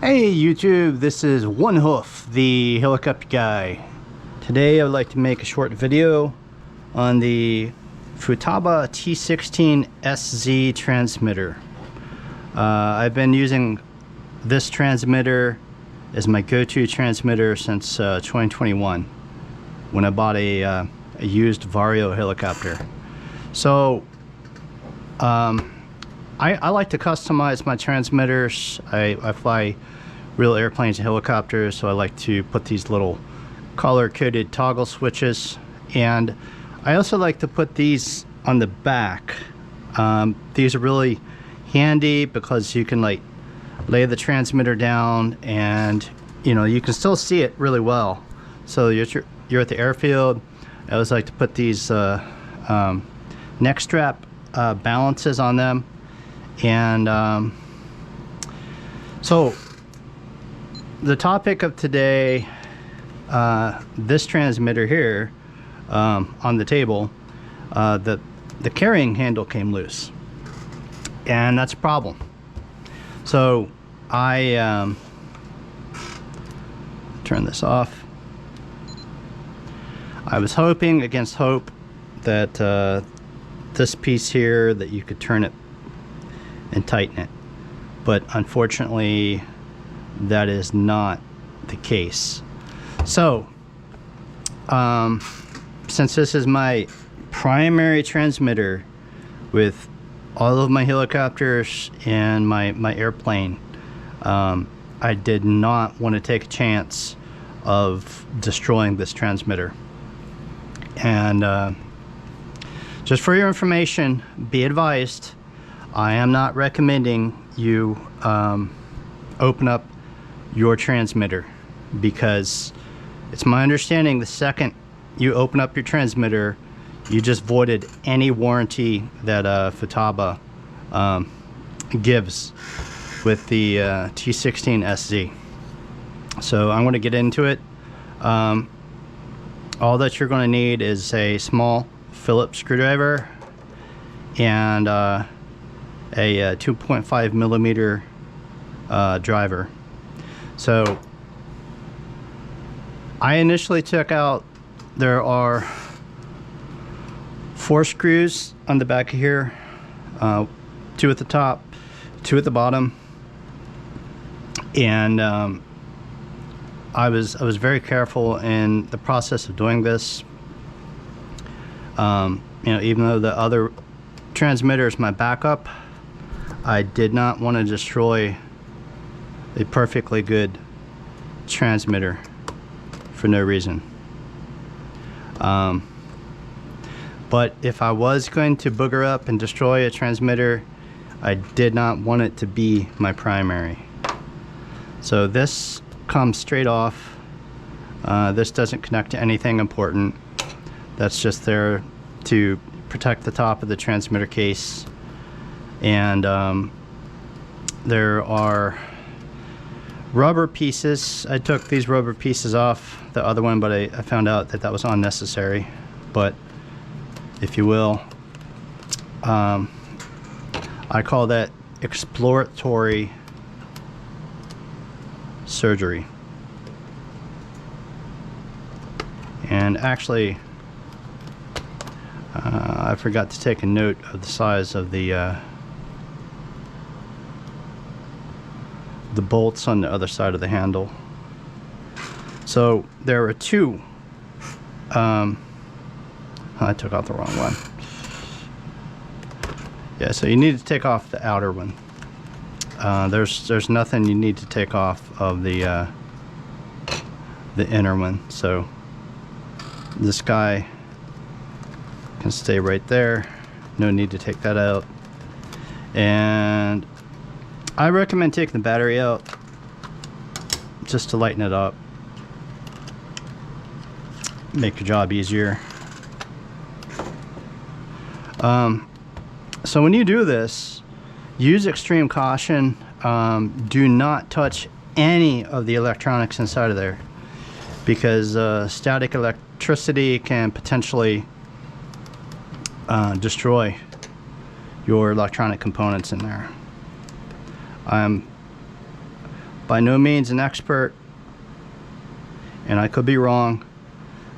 Hey YouTube, this is One Hoof, the helicopter guy. Today I would like to make a short video on the Futaba T16SZ transmitter. I've been using this transmitter as my go-to transmitter since 2021 when I bought a used Vario helicopter. So I like to customize my transmitters. I fly real airplanes and helicopters, so I like to put these little color-coded toggle switches, and I also like to put these on the back. These are really handy because you can like lay the transmitter down and you can still see it really well. So you're at the airfield. I always like to put these neck strap balances on them. And so the topic of today, this transmitter here on the table, the carrying handle came loose, and that's a problem. So I turn this off. I was hoping against hope that this piece here, that you could turn it and tighten it, but unfortunately that is not the case. So since this is my primary transmitter with all of my helicopters and my airplane, I did not want to take a chance of destroying this transmitter. And just for your information, be advised, I am not recommending you open up your transmitter, because it's my understanding the second you open up your transmitter, you just voided any warranty that Futaba gives with the T16SZ. So I'm going to get into it. All that you're going to need is a small Phillips screwdriver and a 2.5 millimeter driver. So I initially took out, there are 4 screws on the back of here, 2 at the top, 2 at the bottom, and I was very careful in the process of doing this. Even though the other transmitter is my backup, I did not want to destroy a perfectly good transmitter for no reason. But if I was going to booger up and destroy a transmitter, I did not want it to be my primary. So this comes straight off. This doesn't connect to anything important. That's just there to protect the top of the transmitter case. And there are rubber pieces. I took these rubber pieces off the other one, but I found out that was unnecessary. But if you will, I call that exploratory surgery. And actually, I forgot to take a note of the size of the bolts on the other side of the handle. So there are 2. I took out the wrong one. Yeah, so you need to take off the outer one. There's nothing you need to take off of the inner one. So this guy can stay right there. No need to take that out. And I recommend taking the battery out just to lighten it up, make your job easier. So when you do this, use extreme caution. Do not touch any of the electronics inside of there, because static electricity can potentially destroy your electronic components in there. by no means an expert, and I could be wrong,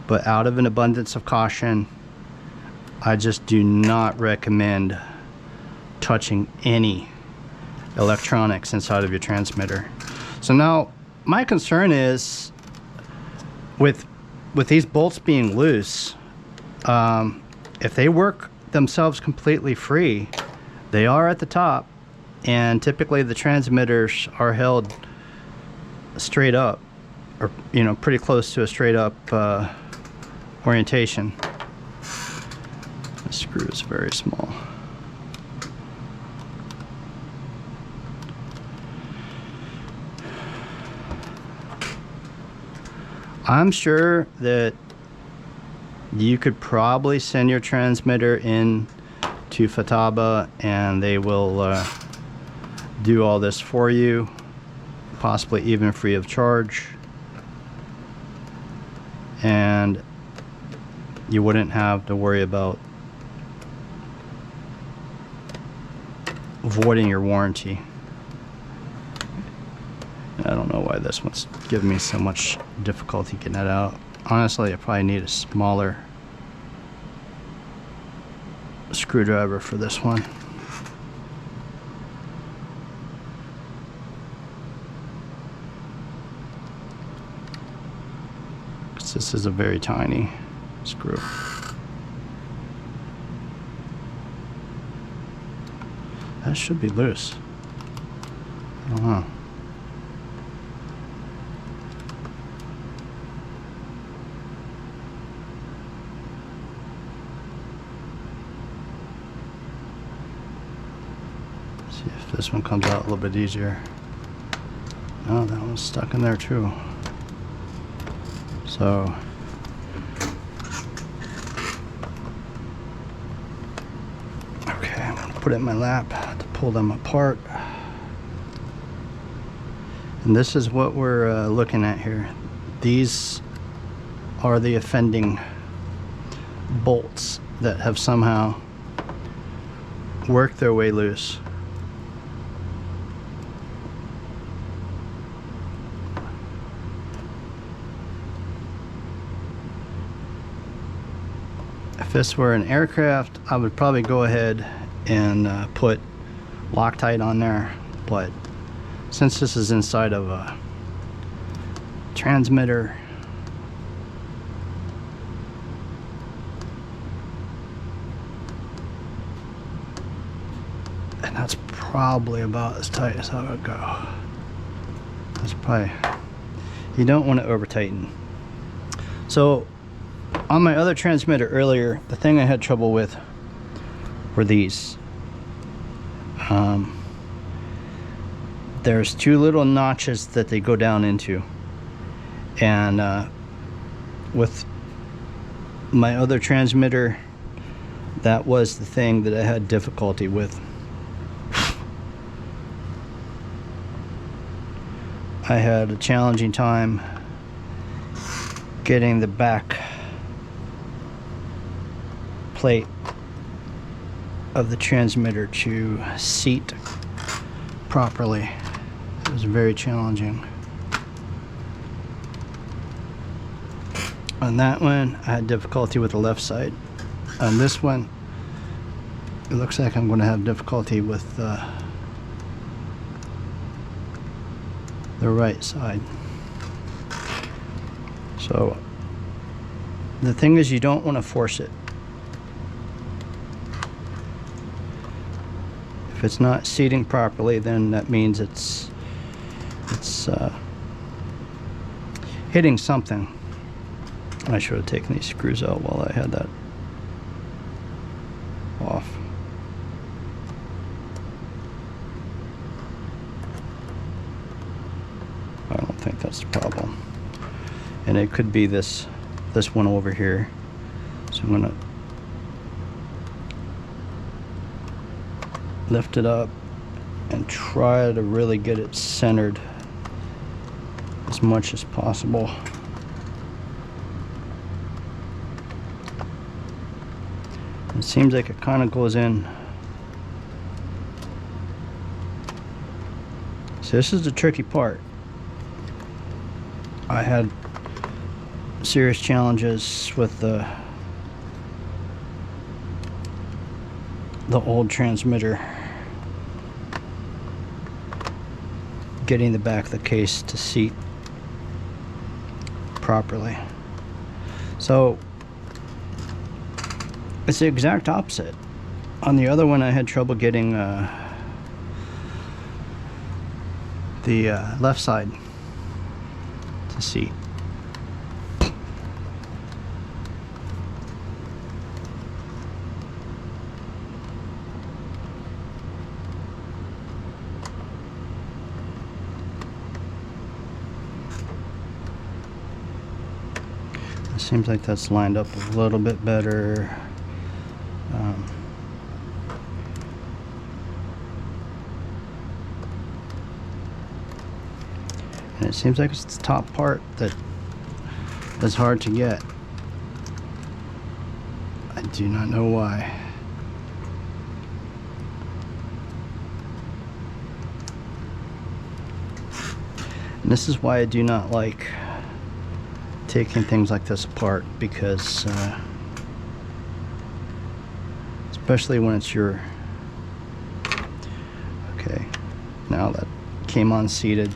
but out of an abundance of caution, I just do not recommend touching any electronics inside of your transmitter. So now my concern is with these bolts being loose, if they work themselves completely free, they are at the top, and typically the transmitters are held straight up, or pretty close to a straight up orientation. The screw is very small. I'm sure that you could probably send your transmitter in to Futaba and they will do all this for you, possibly even free of charge, and you wouldn't have to worry about voiding your warranty. I don't know why this one's giving me so much difficulty getting that out. Honestly, I probably need a smaller screwdriver for this one. This is a very tiny screw. That should be loose. I don't know. See if this one comes out a little bit easier. No, that one's stuck in there too. So okay, I'm gonna put it in my lap to pull them apart. And this is what we're looking at here. These are the offending bolts that have somehow worked their way loose. If this were an aircraft, I would probably go ahead and put Loctite on there, but since this is inside of a transmitter, and that's probably about as tight as I would go. That's probably, you don't want to over tighten. So on my other transmitter earlier, the thing I had trouble with were these. There's two little notches that they go down into, and with my other transmitter, that was the thing that I had difficulty with. I had a challenging time getting the back plate of the transmitter to seat properly. It was very challenging. On that one, I had difficulty with the left side. On this one, it looks like I'm going to have difficulty with the right side. So the thing is, you don't want to force it. If it's not seating properly, then that means it's hitting something. I should have taken these screws out while I had that off. I don't think that's the problem, and it could be this one over here. So I'm gonna lift it up and try to really get it centered as much as possible. It seems like it kind of goes in. So this is the tricky part. I had serious challenges with the old transmitter getting the back of the case to seat properly. So it's the exact opposite. On the other one I had trouble getting the left side to seat. It seems like that's lined up a little bit better. And it seems like it's the top part that is hard to get. I do not know why. And this is why I do not like taking things like this apart, because especially when it's your, okay, now that came on seated,